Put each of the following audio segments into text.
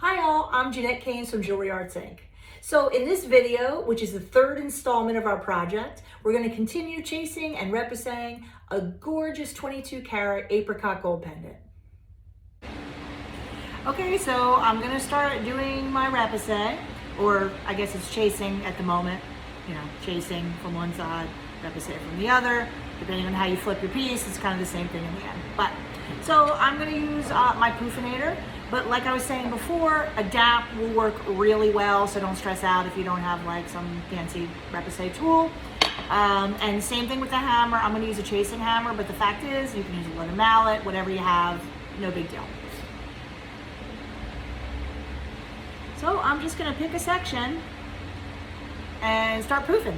Hi all, I'm Jeanette Keynes from Jewelry Arts Inc. So in this video, which is the third installment of our project, we're going to continue chasing and repoussing a gorgeous 22 karat apricot gold pendant. Okay, so I'm going to start doing my repousse, or I guess it's chasing at the moment, chasing from one side, repousse from the other. Depending on how you flip your piece, it's kind of the same thing in the end. So I'm going to use my poofinator. But like I was saying before, a dap will work really well, so don't stress out if you don't have like some fancy repousse tool. And same thing with the hammer. I'm going to use a chasing hammer, but the fact is you can use a leather mallet, whatever you have, no big deal. So I'm just going to pick a section and start poofing.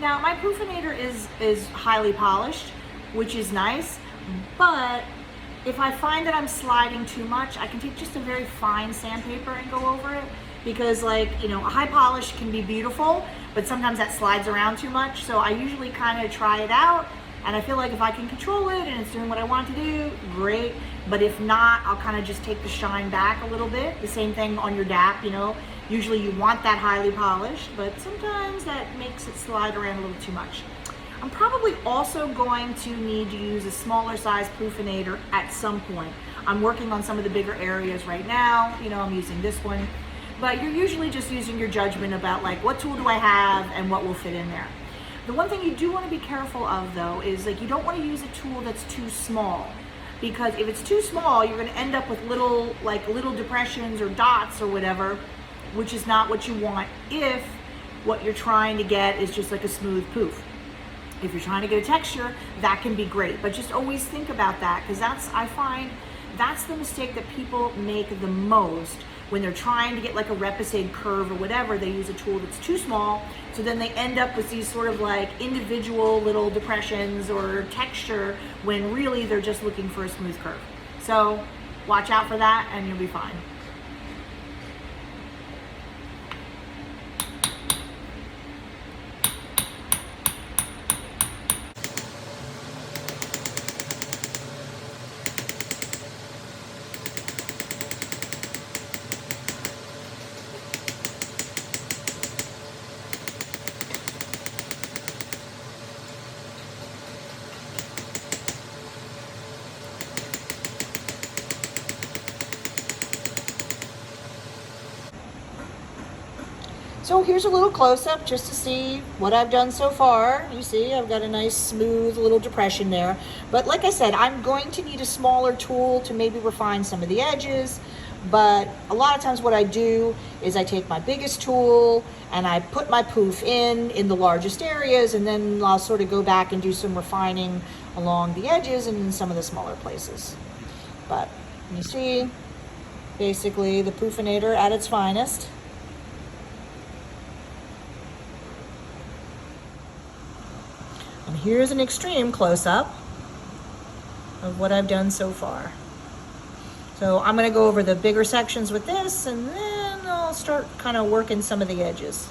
Now my poofinator is highly polished, which is nice, but if I find that I'm sliding too much, I can take just a very fine sandpaper and go over it, because a high polish can be beautiful, but sometimes that slides around too much. So I usually kind of try it out, and I feel like if I can control it and it's doing what I want it to do, great. But if not, I'll kind of just take the shine back a little bit. The same thing on your dap, Usually you want that highly polished, but sometimes that makes it slide around a little too much. I'm probably also going to need to use a smaller size poofinator at some point. I'm working on some of the bigger areas right now. I'm using this one, but you're usually just using your judgment about what tool do I have and what will fit in there. The one thing you do want to be careful of though is you don't want to use a tool that's too small, because if it's too small, you're going to end up with little depressions or dots or whatever, which is not what you want if what you're trying to get is just a smooth poof. If you're trying to get a texture, that can be great, but just always think about that, because I find that's the mistake that people make the most when they're trying to get a repoussé curve or whatever. They use a tool that's too small, so then they end up with these sort of individual little depressions or texture, when really they're just looking for a smooth curve. So watch out for that and you'll be fine. So here's a little close-up just to see what I've done so far. You see, I've got a nice smooth little depression there. But like I said, I'm going to need a smaller tool to maybe refine some of the edges. But a lot of times what I do is I take my biggest tool and I put my poof in the largest areas, and then I'll sort of go back and do some refining along the edges and in some of the smaller places. But you see, basically the poofinator at its finest. And here's an extreme close-up of what I've done so far. So I'm going to go over the bigger sections with this, and then I'll start kind of working some of the edges.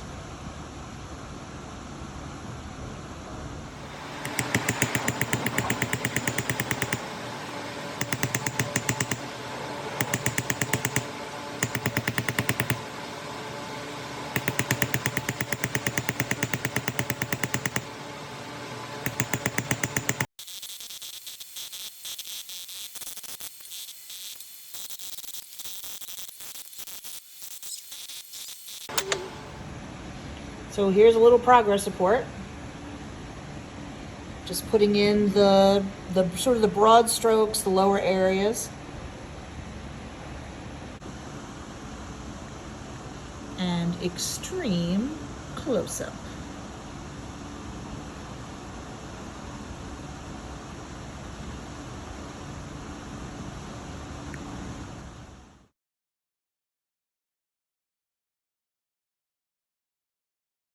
So here's a little progress report. Just putting in the sort of the broad strokes, the lower areas. And extreme close-up.